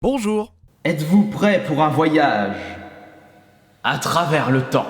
Bonjour. Êtes-vous prêt pour un voyage à travers le temps?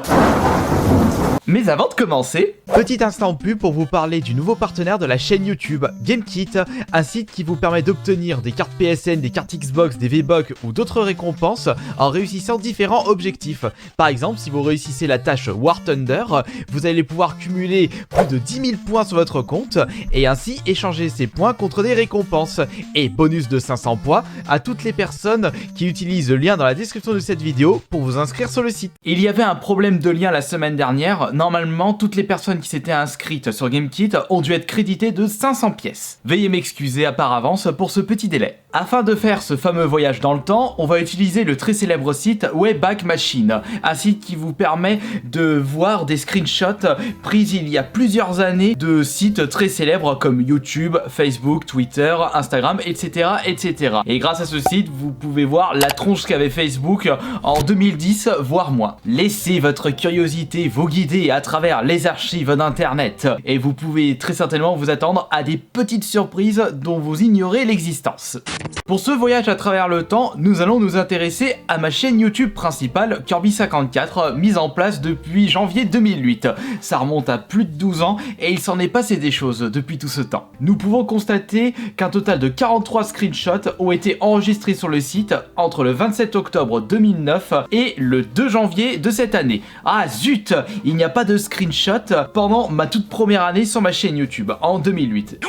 Mais avant de commencer, Petit instant pub pour vous parler du nouveau partenaire de la chaîne YouTube, GameKit, un site qui vous permet d'obtenir des cartes PSN, des cartes Xbox, des V-Bucks ou d'autres récompenses en réussissant différents objectifs. Par exemple, si vous réussissez la tâche War Thunder, vous allez pouvoir cumuler plus de 10 000 points sur votre compte et ainsi échanger ces points contre des récompenses. Et bonus de 500 points à toutes les personnes qui utilisent le lien dans la description de cette vidéo pour vous inscrire sur le site. il y avait un problème de lien la semaine dernière. Normalement, toutes les personnes qui s'étaient inscrites sur GameKit ont dû être créditées de 500 pièces. Veuillez m'excuser par avance pour ce petit délai. Afin de faire ce fameux voyage dans le temps, on va utiliser le très célèbre site Wayback Machine, un site qui vous permet de voir des screenshots pris il y a plusieurs années de sites très célèbres comme YouTube, Facebook, Twitter, Instagram, etc. etc. Et grâce à ce site, vous pouvez voir la tronche qu'avait Facebook en 2010, voire moins. Laissez votre curiosité vous guider à travers les archives d'internet et vous pouvez très certainement vous attendre à des petites surprises dont vous ignorez l'existence. Pour ce voyage à travers le temps, nous allons nous intéresser à ma chaîne YouTube principale Kirby54, mise en place depuis janvier 2008. Ça remonte à plus de 12 ans et il s'en est passé des choses depuis tout ce temps. Nous pouvons constater qu'un total de 43 screenshots ont été enregistrés sur le site entre le 27 octobre 2009 et le 2 janvier de cette année. Ah zut, il n'y a pas de screenshot pendant ma toute première année sur ma chaîne YouTube en 2008.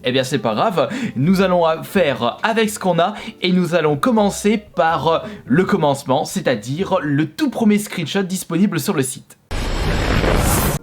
Eh bien c'est pas grave, nous allons faire avec ce qu'on a et nous allons commencer par le commencement, c'est-à-dire le tout premier screenshot disponible sur le site.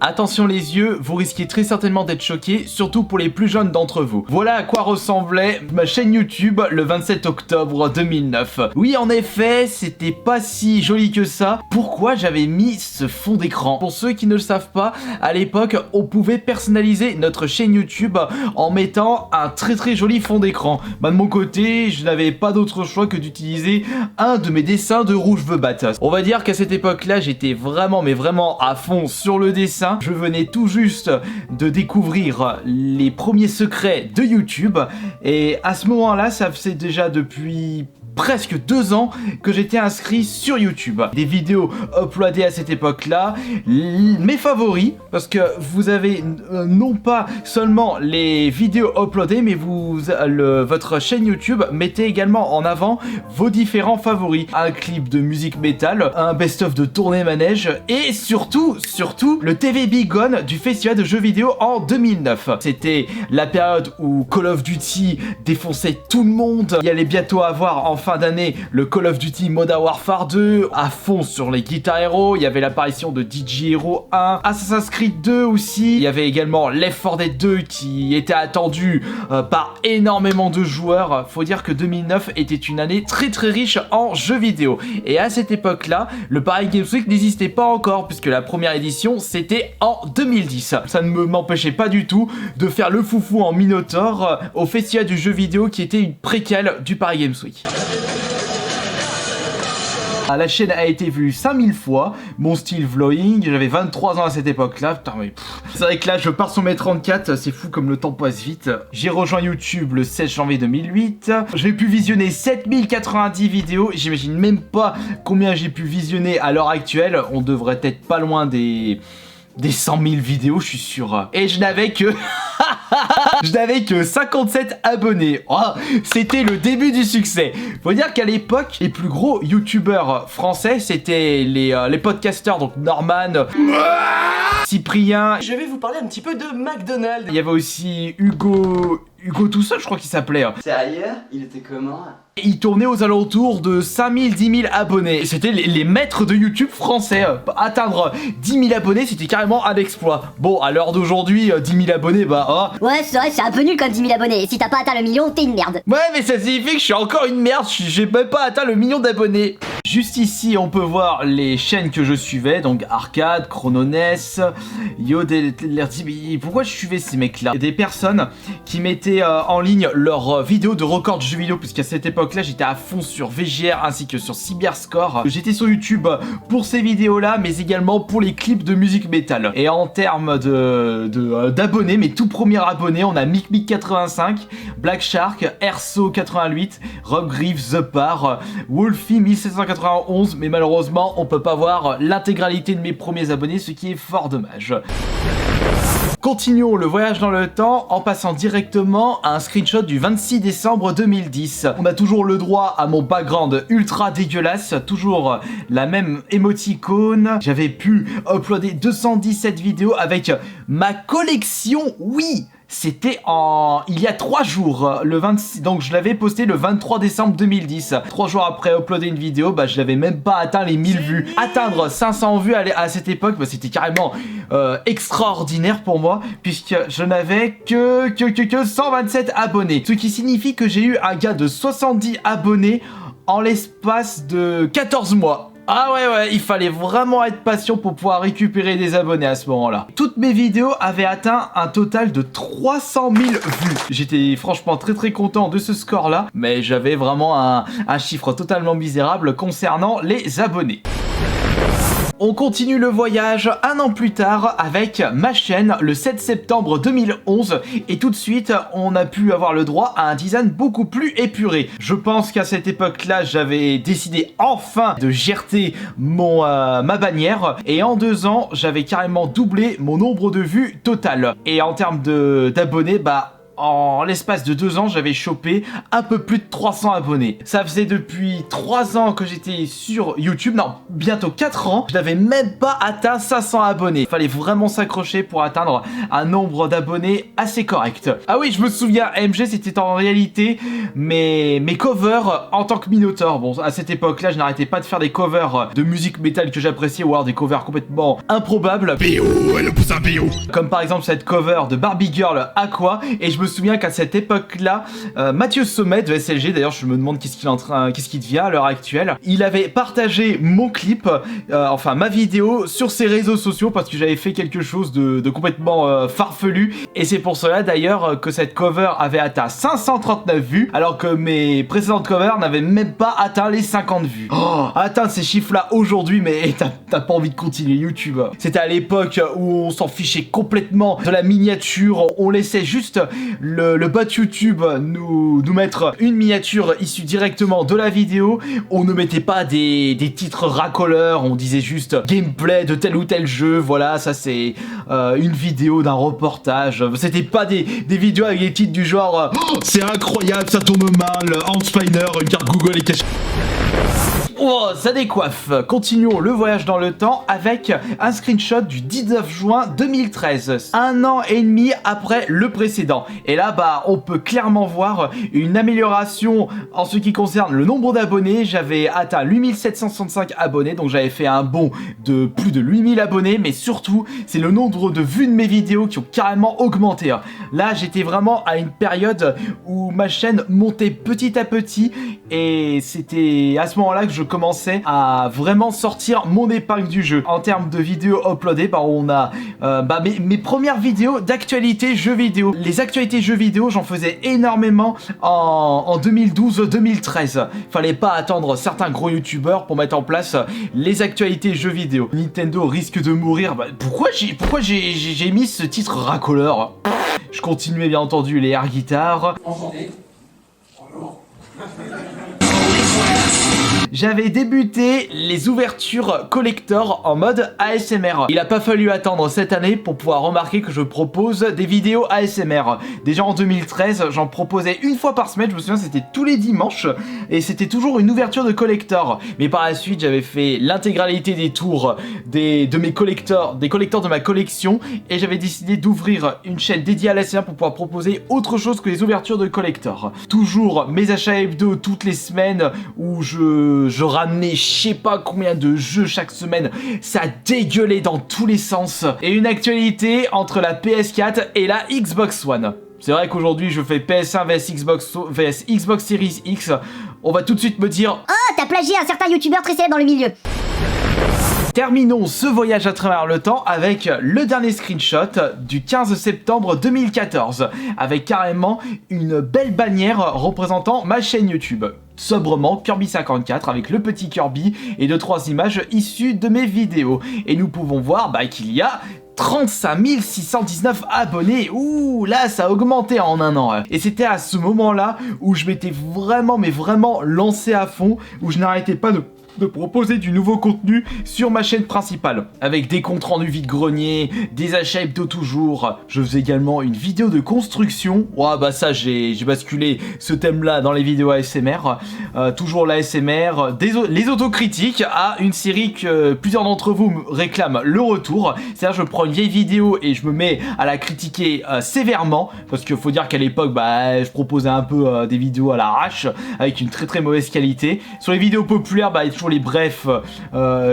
Attention les yeux, vous risquez très certainement d'être choqués, surtout pour les plus jeunes d'entre vous. Voilà à quoi ressemblait ma chaîne YouTube le 27 octobre 2009. Oui, en effet, c'était pas si joli que ça. Pourquoi j'avais mis ce fond d'écran? Pour ceux qui ne le savent pas, à l'époque, on pouvait personnaliser notre chaîne YouTube en mettant un très joli fond d'écran. Bah de mon côté, je n'avais pas d'autre choix que d'utiliser un de mes dessins de Rouge The Bat. On va dire qu'à cette époque-là, j'étais vraiment à fond sur le dessin. Je venais tout juste de découvrir les premiers secrets de YouTube et à ce moment-là, ça faisait déjà depuis presque 2 ans que j'étais inscrit sur YouTube. Des vidéos uploadées à cette époque-là, mes favoris, parce que vous avez non pas seulement les vidéos uploadées, mais votre chaîne YouTube mettait également en avant vos différents favoris. Un clip de musique métal, un best-of de tournée manège et surtout le TV Big Gun du festival de jeux vidéo en 2009. C'était la période où Call of Duty défonçait tout le monde. Il y allait bientôt avoir en fin d'année le Call of Duty Modern Warfare 2 à fond sur les Guitar Hero. Il y avait l'apparition de DJ Hero 1, Assassin's Creed 2 aussi. Il y avait également Left 4 Dead 2 qui était attendu par énormément de joueurs. Faut dire que 2009 était une année très riche en jeux vidéo. Et à cette époque-là, le Paris Games Week n'existait pas encore puisque la première édition c'était en 2010. Ça ne m'empêchait pas du tout de faire le foufou en Minotaur au festival du jeu vidéo qui était une préquelle du Paris Games Week. La chaîne a été vue 5000 fois, mon style vlogging, j'avais 23 ans à cette époque-là, putain mais c'est vrai que là je pars sur mes 34, c'est fou comme le temps passe vite. J'ai rejoint YouTube le 16 janvier 2008, j'ai pu visionner 7090 vidéos, j'imagine même pas combien j'ai pu visionner à l'heure actuelle, on devrait être pas loin des 100 000 vidéos, je suis sûr. Et je n'avais que... je n'avais que 57 abonnés. Oh, c'était le début du succès. Faut dire qu'à l'époque, les plus gros youtubeurs français, c'était les podcasteurs, donc Norman, Cyprien. Je vais vous parler un petit peu de McDonald's. Il y avait aussi Hugo tout seul, je crois qu'il s'appelait. Sérieux? Il était comment? Il tournait aux alentours de 5000, 10 000 abonnés. C'était les maîtres de YouTube français. Atteindre 10 000 abonnés, c'était carrément un exploit. Bon, à l'heure d'aujourd'hui, 10 000 abonnés, bah... Ouais, c'est vrai, c'est un peu nul comme 10 000 abonnés. Si t'as pas atteint le million, t'es une merde. Ouais, mais ça signifie que je suis encore une merde. J'ai même pas atteint le million d'abonnés. Juste ici, on peut voir les chaînes que je suivais, donc Arcade, Chrononess, Yodel... Pourquoi je suivais ces mecs-là? Des personnes qui mettaient en ligne leurs vidéos de record de jeux vidéo, puisqu'à cette époque-là, j'étais à fond sur VGR ainsi que sur Cyberscore. J'étais sur YouTube pour ces vidéos-là, mais également pour les clips de musique métal. Et en termes d'abonnés, mes tout premiers abonnés, on a MicMic85, Black Shark, Erso 88, Rob Greaves, The Par, Wolfie 1791, mais malheureusement, on peut pas voir l'intégralité de mes premiers abonnés, ce qui est fort dommage. Continuons le voyage dans le temps en passant directement à un screenshot du 26 décembre 2010. On a toujours le droit à mon background ultra dégueulasse, toujours la même émoticône. J'avais pu uploader 217 vidéos avec ma collection, oui! C'était il y a 3 jours, le 26, donc je l'avais posté le 23 décembre 2010. 3 jours après uploader une vidéo, bah je n'avais même pas atteint les 1000 vues. Atteindre 500 vues à cette époque, bah, c'était carrément extraordinaire pour moi, puisque je n'avais que 127 abonnés. Ce qui signifie que j'ai eu un gain de 70 abonnés en l'espace de 14 mois. Ah ouais, il fallait vraiment être patient pour pouvoir récupérer des abonnés à ce moment-là. Toutes mes vidéos avaient atteint un total de 300 000 vues. J'étais franchement très content de ce score-là, mais j'avais vraiment un chiffre totalement misérable concernant les abonnés. On continue le voyage un an plus tard avec ma chaîne le 7 septembre 2011 et tout de suite on a pu avoir le droit à un design beaucoup plus épuré. Je pense qu'à cette époque-là j'avais décidé enfin de gerter ma bannière et en 2 ans j'avais carrément doublé mon nombre de vues total. Et en termes d'abonnés, bah en l'espace de 2 ans, j'avais chopé un peu plus de 300 abonnés. Ça faisait depuis 3 ans que j'étais sur YouTube. Non, bientôt 4 ans. Je n'avais même pas atteint 500 abonnés. Il fallait vraiment s'accrocher pour atteindre un nombre d'abonnés assez correct. Ah oui, je me souviens, AMG, c'était en réalité mes covers en tant que Minotaur. Bon, à cette époque-là, je n'arrêtais pas de faire des covers de musique métal que j'appréciais, ou alors des covers complètement improbables. BO, elle pousse un BO. Comme par exemple cette cover de Barbie Girl Aqua. Et je me souviens qu'à cette époque-là, Mathieu Sommet de SLG, d'ailleurs je me demande qu'est-ce qu'il devient à l'heure actuelle, il avait partagé mon clip, enfin ma vidéo sur ses réseaux sociaux parce que j'avais fait quelque chose de complètement farfelu. Et c'est pour cela d'ailleurs que cette cover avait atteint 539 vues alors que mes précédentes covers n'avaient même pas atteint les 50 vues. Oh, atteindre ces chiffres-là aujourd'hui, mais t'as pas envie de continuer YouTube. C'était à l'époque où on s'en fichait complètement de la miniature, on laissait juste le bot YouTube nous mettre une miniature issue directement de la vidéo. On ne mettait pas des titres racoleurs, on disait juste gameplay de tel ou tel jeu, voilà, ça c'est une vidéo d'un reportage. C'était pas des vidéos avec des titres du genre Oh, c'est incroyable, ça tourne mal, Hans Feiner, une carte Google est cachée. Oh, ça décoiffe. Continuons le voyage dans le temps avec un screenshot du 19 juin 2013, 1 an et demi après le précédent. Et là, bah, on peut clairement voir une amélioration en ce qui concerne le nombre d'abonnés. J'avais atteint 8765 abonnés, donc j'avais fait un bond de plus de 8000 abonnés, mais surtout, c'est le nombre de vues de mes vidéos qui ont carrément augmenté. Là, j'étais vraiment à une période où ma chaîne montait petit à petit, et c'était à ce moment-là que je commençais à vraiment sortir mon épingle du jeu. En termes de vidéos uploadées, bah, on a mes premières vidéos d'actualité jeux vidéo. Les actualités jeux vidéo, j'en faisais énormément en 2012-2013. Fallait pas attendre certains gros youtubeurs pour mettre en place les actualités jeux vidéo. Nintendo risque de mourir. Bah, pourquoi j'ai mis ce titre racoleur? Je continuais bien entendu les air guitares. J'avais débuté les ouvertures collector en mode ASMR. Il a pas fallu attendre cette année pour pouvoir remarquer que je propose des vidéos ASMR. Déjà en 2013, j'en proposais une fois par semaine, je me souviens c'était tous les dimanches, et c'était toujours une ouverture de collector. Mais par la suite, j'avais fait l'intégralité des tours des collectors de ma collection, et j'avais décidé d'ouvrir une chaîne dédiée à l'ASMR pour pouvoir proposer autre chose que les ouvertures de collector. Toujours mes achats hebdo toutes les semaines où je ramenais je sais pas combien de jeux chaque semaine, ça dégueulait dans tous les sens. Et une actualité entre la PS4 et la Xbox One. C'est vrai qu'aujourd'hui je fais PS1 vs Xbox Series X. On va tout de suite me dire... Oh, t'as plagié un certain youtubeur très célèbre dans le milieu. Terminons ce voyage à travers le temps avec le dernier screenshot du 15 septembre 2014, avec carrément une belle bannière représentant ma chaîne YouTube. Sobrement Kirby54 avec le petit Kirby et 2-3 images issues de mes vidéos. Et nous pouvons voir qu'il y a 35 619 abonnés. Ouh, là ça a augmenté en un an. Et c'était à ce moment-là où je m'étais vraiment lancé à fond, où je n'arrêtais pas de proposer du nouveau contenu sur ma chaîne principale, avec des comptes rendus vide-grenier, des achats hebdo toujours. Je faisais également une vidéo de construction. Ouais, ça j'ai basculé ce thème-là dans les vidéos ASMR. Toujours l'ASMR, les autocritiques à une série que plusieurs d'entre vous me réclament le retour. C'est-à-dire je prends une vieille vidéo et je me mets à la critiquer sévèrement, parce qu'il faut dire qu'à l'époque je proposais un peu des vidéos à l'arrache avec une très mauvaise qualité. Sur les vidéos populaires, il y a toujours les brefs,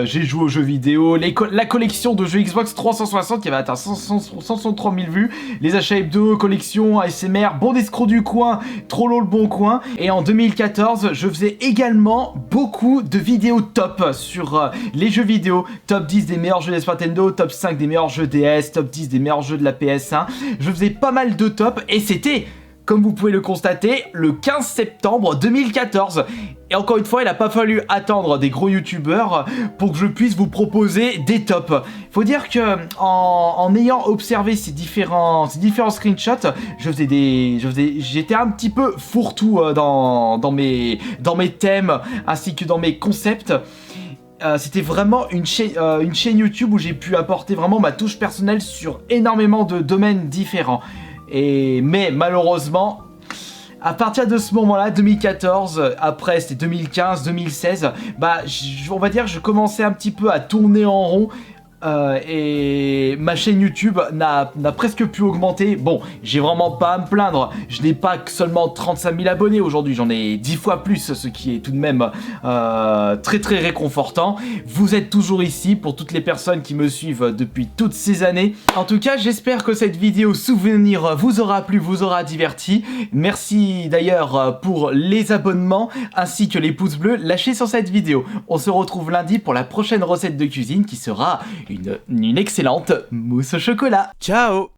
j'ai joué aux jeux vidéo, la collection de jeux Xbox 360 qui avait atteint 163 000 vues, les achats hebdo, collection, ASMR, bande escroc du coin, Trollo le bon coin. Et en 2014, je faisais également beaucoup de vidéos top sur les jeux vidéo, top 10 des meilleurs jeux de Nintendo, top 5 des meilleurs jeux DS, top 10 des meilleurs jeux de la PS1. Je faisais pas mal de top et c'était, comme vous pouvez le constater, le 15 septembre 2014. Et encore une fois, il n'a pas fallu attendre des gros youtubeurs pour que je puisse vous proposer des tops. Faut dire que en ayant observé ces différents screenshots, j'étais un petit peu fourre-tout dans mes thèmes ainsi que dans mes concepts. C'était vraiment une chaîne YouTube où j'ai pu apporter vraiment ma touche personnelle sur énormément de domaines différents. Mais malheureusement, à partir de ce moment-là, 2014, après c'était 2015, 2016, on va dire que je commençais un petit peu à tourner en rond. Et ma chaîne YouTube n'a presque plus augmenté. Bon, j'ai vraiment pas à me plaindre. Je n'ai pas que seulement 35 000 abonnés aujourd'hui, j'en ai 10 fois plus, ce qui est tout de même très réconfortant. Vous êtes toujours ici pour toutes les personnes qui me suivent depuis toutes ces années. En tout cas, j'espère que cette vidéo souvenir vous aura plu, vous aura diverti. Merci d'ailleurs pour les abonnements ainsi que les pouces bleus lâchés sur cette vidéo. On se retrouve lundi pour la prochaine recette de cuisine qui sera une excellente mousse au chocolat. Ciao.